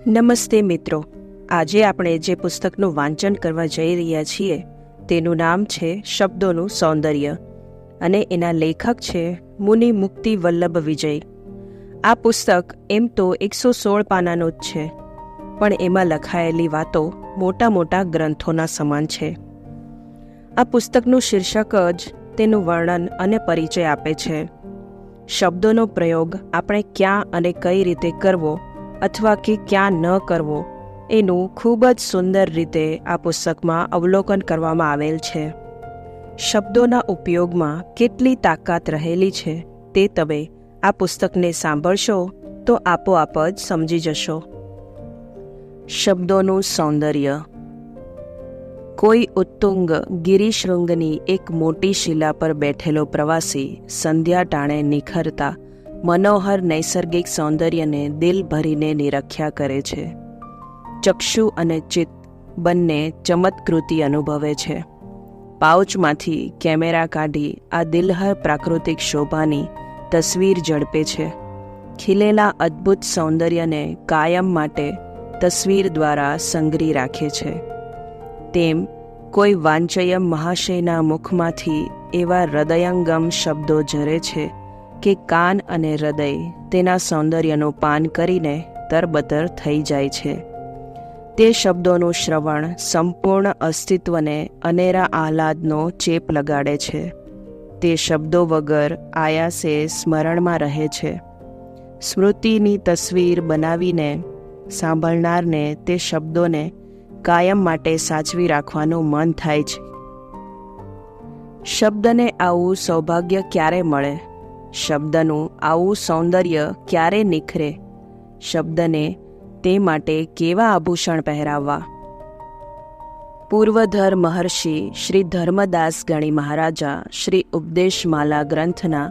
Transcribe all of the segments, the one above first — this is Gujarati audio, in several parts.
નમસ્તે મિત્રો, આજે આપણે જે પુસ્તકનું વાંચન કરવા જઈ રહ્યા છીએ તેનું નામ છે શબ્દોનું સૌંદર્ય અને એના લેખક છે મુનિ મુક્તિ વલ્લભ વિજય. આ પુસ્તક એમ તો 116 પાનાનું જ છે, પણ એમાં લખાયેલી વાતો મોટા મોટા ગ્રંથોના સમાન છે. આ પુસ્તકનું શીર્ષક જ તેનું વર્ણન અને પરિચય આપે છે. શબ્દોનો પ્રયોગ આપણે ક્યાં અને કઈ રીતે કરવો અથવા કે ક્યાં ન કરવો એનું ખૂબ જ સુંદર રીતે આ પુસ્તકમાં અવલોકન કરવામાં આવેલ છે. શબ્દોના ઉપયોગમાં કેટલી તાકાત રહેલી છે તે તમે આ પુસ્તકને સાંભળશો તો આપોઆપ જ સમજી જશો. શબ્દોનું સૌંદર્ય. કોઈ ઉત્તુંગ ગિરિશૃંગની એક મોટી શિલા પર બેઠેલો પ્રવાસી સંધ્યા ટાણે નિખરતા મનોહર નૈસર્ગિક સૌંદર્યને દિલ ભરીને નિરખ્યા કરે છે. ચક્ષુ અને ચિત્ત બંને ચમત્કૃતિ અનુભવે છે. પાઉચમાંથી કેમેરા કાઢી આ દિલહર પ્રાકૃતિક શોભાની તસવીર ઝડપે છે. ખીલેલા અદ્ભુત સૌંદર્યને કાયમ માટે તસવીર દ્વારા સંગ્રહી રાખે છે. તેમ કોઈ વાંચયમ મહાશયના મુખમાંથી એવા હૃદયંગમ શબ્દો ઝરે છે કે કાન અને હૃદય તેના સૌંદર્યનું પાન કરીને તરબતર થઈ જાય છે. તે શબ્દોનું શ્રવણ સંપૂર્ણ અસ્તિત્વને અનેરા આહલાદનો ચેપ લગાડે છે. તે શબ્દો વગર આયાસે સ્મરણમાં રહે છે. સ્મૃતિની તસવીર બનાવીને સાંભળનારને તે શબ્દોને કાયમ માટે સાચવી રાખવાનું મન થાય છે. શબ્દને આવું સૌભાગ્ય ક્યારે મળે? શબ્દનું આવું સૌંદર્ય ક્યારે નિખરે? શબ્દને તે માટે કેવા આભૂષણ પહેરાવવા? પૂર્વધર મહર્ષિ શ્રી ધર્મદાસ ગણી મહારાજા શ્રી ઉપદેશમાલા ગ્રંથના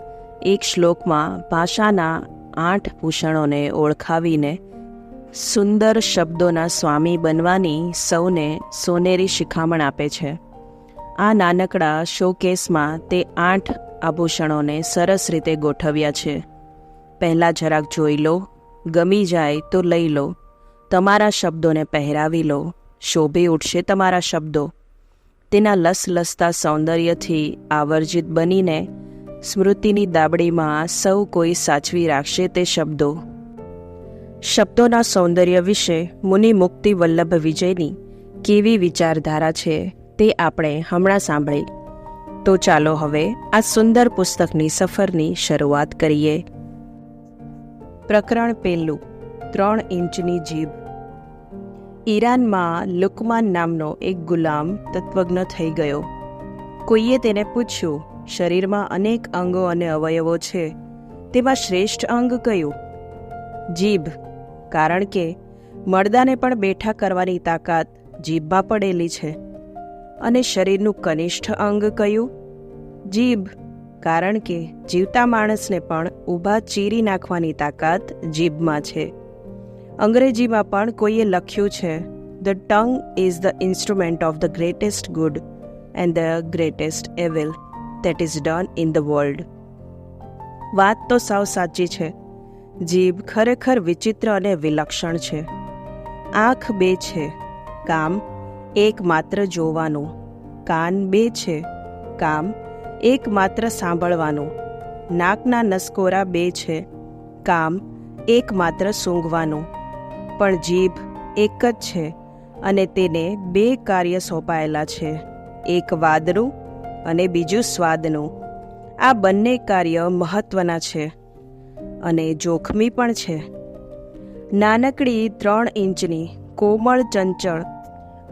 એક શ્લોકમાં ભાષાના 8 ભૂષણોને ઓળખાવીને સુંદર શબ્દોના સ્વામી બનવાની સૌને સોનેરી શિખામણ આપે છે. આ નાનકડા શોકેસમાં તે 8 આભૂષણોને સરસ રીતે ગોઠવ્યા છે. પહેલાં જરાક જોઈ લો, ગમી જાય તો લઈ લો, તમારા શબ્દોને પહેરાવી લો, શોભી ઉઠશે તમારા શબ્દો. તેના લસલસતા સૌંદર્યથી આવર્જિત બનીને સ્મૃતિની દાબડીમાં સૌ કોઈ સાચવી રાખશે તે શબ્દો. શબ્દોના સૌંદર્ય વિશે મુનિ મુક્તિ વલ્લભ વિજયની કેવી વિચારધારા છે તે આપણે હમણાં સાંભળી. તો ચાલો હવે આ સુંદર પુસ્તકની સફરની શરૂઆત કરીએ. પ્રકરણ 1. 3 ઇંચની જીભ. ઈરાનમાં લુકમાન નામનો એક ગુલામ તત્વજ્ઞ થઈ ગયો. કોઈએ તેને પૂછ્યું, શરીરમાં અનેક અંગો અને અવયવો છે, તેમાં શ્રેષ્ઠ અંગ કયું? જીભ, કારણ કે મરદાને પણ બેઠા કરવાની તાકાત જીભમાં પડેલી છે. અને શરીરનું કનિષ્ઠ અંગ કયું? જીભ, કારણ કે જીવતા માણસને પણ ઊભા ચીરી નાખવાની તાકાત જીભમાં છે. અંગ્રેજીમાં પણ કોઈએ લખ્યું છે, the tongue is the instrument of the greatest good and the greatest evil that is done in the world. વાત તો સાવ સાચી છે. જીભ ખરેખર વિચિત્ર અને વિલક્ષણ છે. આંખ 2 છે, કામ એક માત્ર જોવાનું. કાન 2 છે, કામ એક માત્ર સાંભળવાનું. નાકના નસકોરા 2 છે, કામ એક માત્ર સૂંઘવાનું. પણ જીભ એક જ છે અને તેને 2 કાર્ય સોંપાયેલા છે, એક વાદનું અને બીજું સ્વાદનું. આ બંને કાર્ય મહત્વના છે અને જોખમી પણ છે. નાનકડી 3 ઇંચની કોમળ, ચંચળ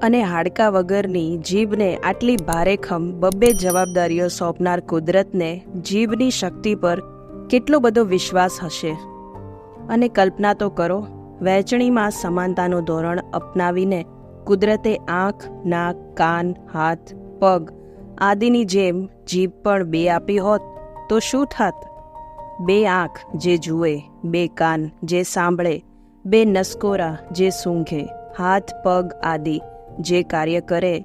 અને હાડકા વગરની જીભને આટલી ભારેખમ 2 જવાબદારીઓ સોંપનાર કુદરતને જીભની શક્તિ પર કેટલો બધો વિશ્વાસ હશે. અને કલ્પના તો કરો, વહેંચણીમાં સમાનતાનું ધોરણ અપનાવીને કુદરતે આંખ, નાક, કાન, હાથ, પગ આદિની જેમ જીભ પણ 2 આપી હોત તો શું થાત? 2 આંખ જે જુએ, 2 કાન જે સાંભળે, 2 નસકોરા જે સૂંઘે, હાથ, પગ આદિ જે કાર્ય કરે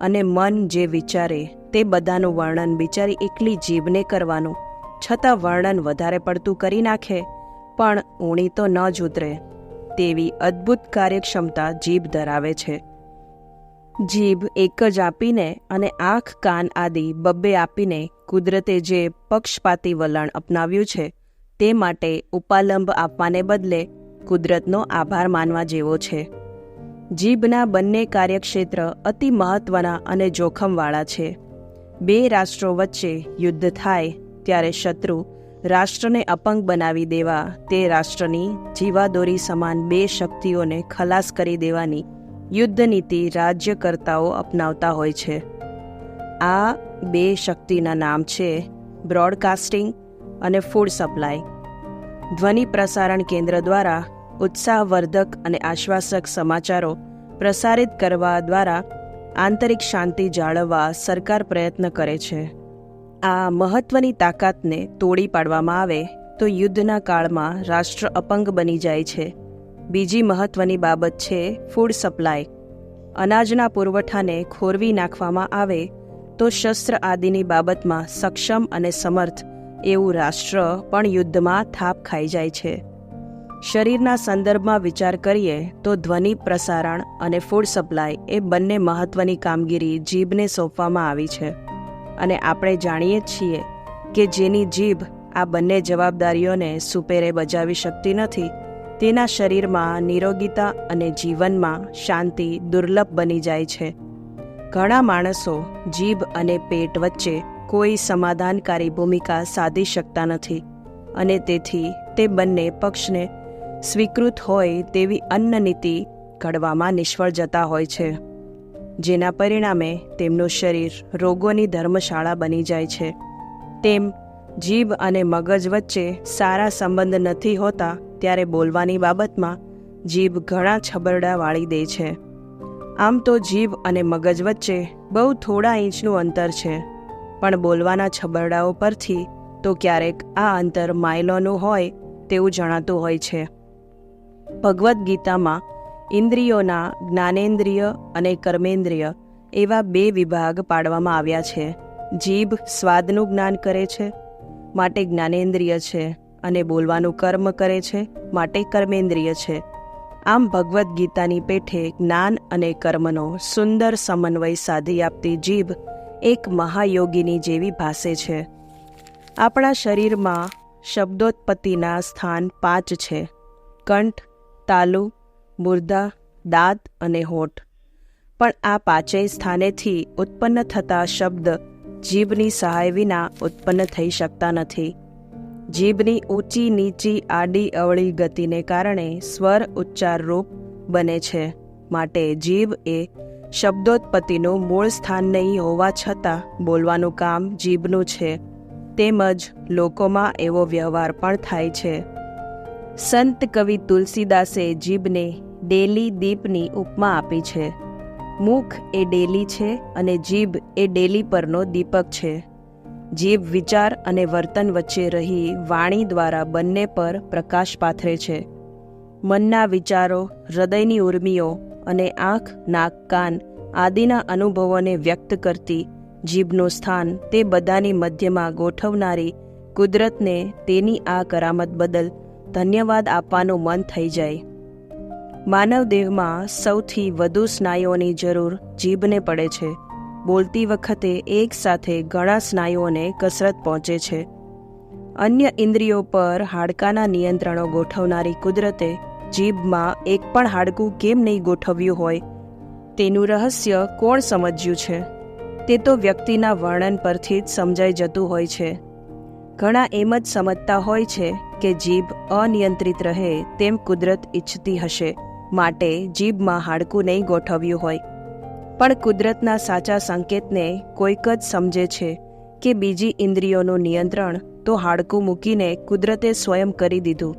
અને મન જે વિચારે, તે બધાનું વર્ણન બિચારી એકલી જીભને કરવાનું. છતાં વર્ણન વધારે પડતું કરી નાખે પણ ઊણી તો ન જ ઉતરે. તેવી અદ્ભુત કાર્યક્ષમતા જીભ ધરાવે છે. જીભ એક જ આપીને અને આંખ કાન આદિ બબ્બે આપીને કુદરતે જે પક્ષપાતી વલણ અપનાવ્યું છે તે માટે ઉપાલંબ આપવાને બદલે કુદરતનો આભાર માનવા જેવો છે. જીભના બંને કાર્યક્ષેત્ર અતિ મહત્વના અને જોખમવાળા છે. બે રાષ્ટ્રો વચ્ચે યુદ્ધ થાય ત્યારે શત્રુ રાષ્ટ્રને અપંગ બનાવી દેવા તે રાષ્ટ્રની જીવાદોરી સમાન બે શક્તિઓને ખલાસ કરી દેવાની યુદ્ધ નીતિ રાજ્યકર્તાઓ અપનાવતા હોય છે. આ બે શક્તિના નામ છે બ્રોડકાસ્ટિંગ અને ફૂડ સપ્લાય. ધ્વનિ પ્રસારણ કેન્દ્ર દ્વારા ઉત્સાહવર્ધક અને આશ્વાસક સમાચારો પ્રસારિત કરવા દ્વારા આંતરિક શાંતિ જાળવવા સરકાર પ્રયત્ન કરે છે. આ મહત્વની તાકાતને તોડી પાડવામાં આવે તો યુદ્ધના કાળમાં રાષ્ટ્ર અપંગ બની જાય છે. બીજી મહત્વની બાબત છે ફૂડ સપ્લાય. અનાજના પુરવઠાને ખોરવી નાખવામાં આવે તો શસ્ત્ર આદિની બાબતમાં સક્ષમ અને સમર્થ એવું રાષ્ટ્ર પણ યુદ્ધમાં થાપ ખાઈ જાય છે. શરીરના સંદર્ભમાં વિચાર કરીએ તો ધ્વનિ પ્રસારણ અને ફૂડ સપ્લાય એ બંને મહત્વની કામગીરી જીભને સોંપવામાં આવી છે. અને આપણે જાણીએ છીએ કે જેની જીભ આ બંને જવાબદારીઓને સુપેરે બજાવી શકતી નથી તેના શરીરમાં નિરોગીતા અને જીવનમાં શાંતિ દુર્લભ બની જાય છે. ઘણા માણસો જીભ અને પેટ વચ્ચે કોઈ સમાધાનકારી ભૂમિકા સાધી શકતા નથી અને તેથી તે બંને પક્ષને સ્વીકૃત હોય તેવી અન્ન નીતિ ઘડવામાં નિષ્ફળ જતા હોય છે, જેના પરિણામે તેમનું શરીર રોગોની ધર્મશાળા બની જાય છે. તેમ જીભ અને મગજ વચ્ચે સારા સંબંધ નથી હોતા ત્યારે બોલવાની બાબતમાં જીભ ઘણા છબરડા વાળી દે છે. આમ તો જીભ અને મગજ વચ્ચે બહુ થોડા ઇંચનું અંતર છે, પણ બોલવાના છબરડાઓ પરથી તો ક્યારેક આ અંતર માઇલોનું હોય તેવું જણાતું હોય છે. ભગવદ્ ગીતામાં ઇન્દ્રિયોના જ્ઞાનેન્દ્રિય અને કર્મેન્દ્રિય એવા બે વિભાગ પાડવામાં આવ્યા છે. જીભ સ્વાદનું જ્ઞાન કરે છે માટે જ્ઞાનેન્દ્રિય છે અને બોલવાનું કર્મ કરે છે માટે કર્મેન્દ્રિય છે. આમ ભગવદ્ ગીતાની પેઠે જ્ઞાન અને કર્મનો સુંદર સમન્વય સાધી આપતી જીભ એક મહાયોગીની જેવી ભાસે છે. આપણા શરીરમાં શબ્દોત્પત્તિના સ્થાન 5 છે: કંઠ, તાલુ, મૂર્ધા, દાંત અને હોઠ. પણ આ પાંચેય સ્થાનેથી ઉત્પન્ન થતા શબ્દ જીભની સહાય વિના ઉત્પન્ન થઈ શકતા નથી. જીભની ઊંચી નીચી આડી અવળી ગતિને કારણે સ્વર ઉચ્ચારરૂપ બને છે. માટે જીભ એ શબ્દોત્પત્તિનું મૂળ સ્થાન નહીં હોવા છતાં બોલવાનું કામ જીભનું છે. તેમજ લોકોમાં એવો વ્યવહાર પણ થાય છે. સંત કવિ તુલસીદાસે જીભને ડેલી દીપની ઉપમા આપી છે. મુખ એ ડેલી છે અને જીભ એ ડેલી પરનો દીપક છે. જીભ વિચાર અને વર્તન વચ્ચે રહી વાણી દ્વારા બંને પર પ્રકાશ પાથરે છે. મનના વિચારો, હૃદયની ઉર્મિઓ અને આંખ, નાક, કાન આદિના અનુભવોને વ્યક્ત કરતી જીભનું સ્થાન તે બધાની મધ્યમાં ગોઠવનારી કુદરતને તેની આ કરામત બદલ ધન્યવાદ આપવાનું મન થઈ જાય. માનવ દેહમાં સૌથી વધુ સ્નાયુઓની જરૂર જીભને પડે છે. બોલતી વખતે એક સાથે ઘણા સ્નાયુઓને કસરત પહોંચે છે. અન્ય ઇન્દ્રિયો પર હાડકાના નિયંત્રણો ગોઠવનારી કુદરતે જીભમાં એક પણ હાડકું કેમ નહીં ગોઠવ્યું હોય તેનું રહસ્ય કોણ સમજ્યું છે? તે તો વ્યક્તિના વર્ણન પરથી જ સમજાઈ જતું હોય છે. ઘણા એમ જ સમજતા હોય છે કે જીભ અનિયંત્રિત રહે તેમ કુદરત ઈચ્છતી હશે, માટે જીભમાં હાડકું નહીં ગોઠવ્યું હોય. પણ કુદરતના સાચા સંકેતને કોઈક જ સમજે છે કે બીજી ઇન્દ્રિયોનું નિયંત્રણ તો હાડકું મૂકીને કુદરતે સ્વયં કરી દીધું.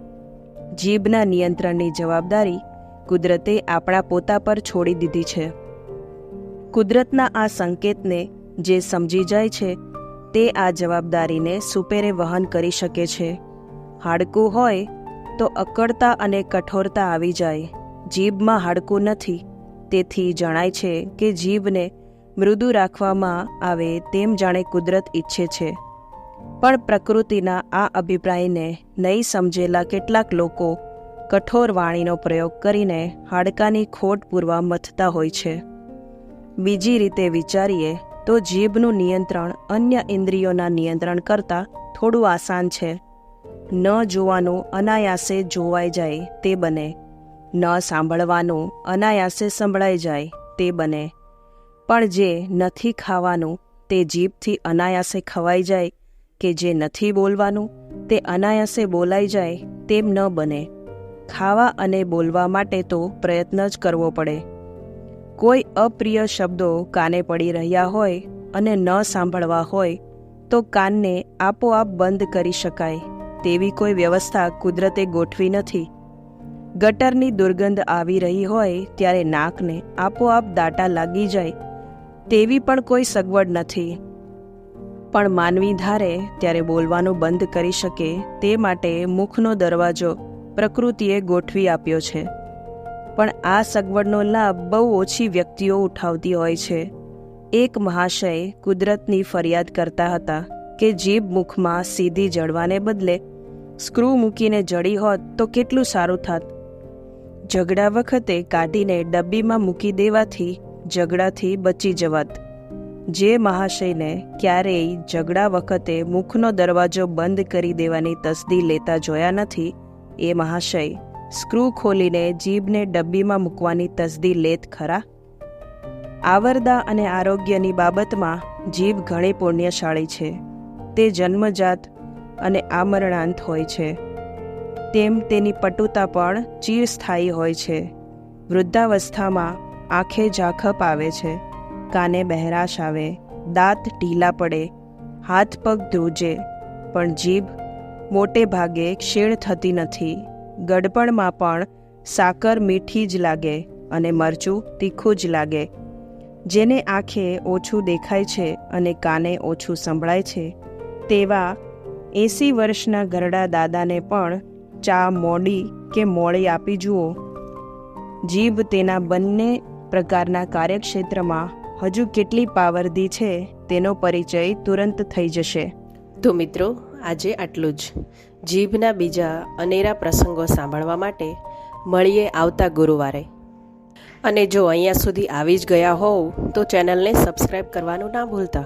જીભના નિયંત્રણની જવાબદારી કુદરતે આપણા પોતા પર છોડી દીધી છે. કુદરતના આ સંકેતને જે સમજી જાય છે તે આ જવાબદારીને સુપેરે વહન કરી શકે છે. હાડકું હોય તો અકળતા અને કઠોરતા આવી જાય. જીભમાં હાડકું નથી, તેથી જણાય છે કે જીભને મૃદુ રાખવામાં આવે તેમ જાણે કુદરત ઈચ્છે છે. પણ પ્રકૃતિના આ અભિપ્રાયને નહીં સમજેલા કેટલાક લોકો કઠોર વાણીનો પ્રયોગ કરીને હાડકાની ખોટ પૂરવા મથતા હોય છે. બીજી રીતે વિચારીએ તો જીભનું નિયંત્રણ અન્ય ઇન્દ્રિયોના નિયંત્રણ કરતાં થોડું આસાન છે. ન જોવાનું અનાયાસે જોવાઈ જાય તે બને, ન સાંભળવાનું અનાયાસે સંભળાઈ જાય તે બને, પણ જે નથી ખાવાનું તે જીભથી અનાયાસે ખવાઈ જાય કે જે નથી બોલવાનું તે અનાયાસે બોલાઈ જાય તેમ ન બને. ખાવા અને બોલવા માટે તો પ્રયત્ન જ કરવો પડે. કોઈ અપ્રિય શબ્દો કાને પડી રહ્યા હોય અને ન સાંભળવા હોય તો કાનને આપોઆપ બંધ કરી શકાય તેવી કોઈ વ્યવસ્થા કુદરતે ગોઠવી નથી. ગટરની દુર્ગંધ આવી રહી હોય ત્યારે નાકને આપોઆપ દાટા લાગી જાય તેવી પણ કોઈ સગવડ નથી. પણ માનવી ધારે ત્યારે બોલવાનું બંધ કરી શકે તે માટે મુખનો દરવાજો પ્રકૃતિએ ગોઠવી આપ્યો છે. પણ આ સગવડનો લાભ બહુ ઓછી વ્યક્તિઓ ઉઠાવતી હોય છે. એક મહાશય કુદરતની ફરિયાદ કરતા હતા કે જીભ મુખમાં સીધી જડવાને બદલે સ્ક્રૂ મૂકીને જડી હોત તો કેટલું સારું થાત. ઝઘડા વખતે કાઢીને ડબ્બીમાં મૂકી દેવાથી ઝઘડાથી બચી જવાત. જે મહાશયને ક્યારેય ઝઘડા વખતે મુખનો દરવાજો બંધ કરી દેવાની તસદી લેતા જોયા નથી એ મહાશય સ્ક્રૂ ખોલીને જીભને ડબ્બીમાં મૂકવાની તસદી લેત ખરા? આવરદા અને આરોગ્યની બાબતમાં જીભ ઘણી પુણ્યશાળી છે. તે જન્મજાત અને આમરણાંત હોય છે. તેમ તેની પટુતા પણ ચિરસ્થાયી હોય છે. વૃદ્ધાવસ્થામાં આંખે ઝાંખપ આવે છે, કાને બહેરાશ આવે, દાંત ઢીલા પડે, હાથ પગ ધ્રુજે, પણ જીભ મોટે ભાગે ક્ષીણ થતી નથી. ગડપણમાં પણ સાકર મીઠી જ લાગે અને મરચું તીખું જ લાગે. જેને આંખે ઓછું દેખાય છે અને કાને ઓછું સંભળાય છે તેવા 80 વર્ષના ઘરડા દાદાને પણ ચા મોડી કે મોડી આપી જુઓ. જીભ તેના બંને પ્રકારના કાર્યક્ષેત્રમાં હજુ કેટલી પાવરધી છે તેનો પરિચય તુરંત થઈ જશે. તો મિત્રો, આજે આટલું જ. જીભના બીજા અનેરા પ્રસંગો સાંભળવા માટે મળીએ આવતા ગુરુવારે. અને જો અહીંયા સુધી આવી જ ગયા હોવ તો ચેનલને સબસ્ક્રાઈબ કરવાનું ના ભૂલતા.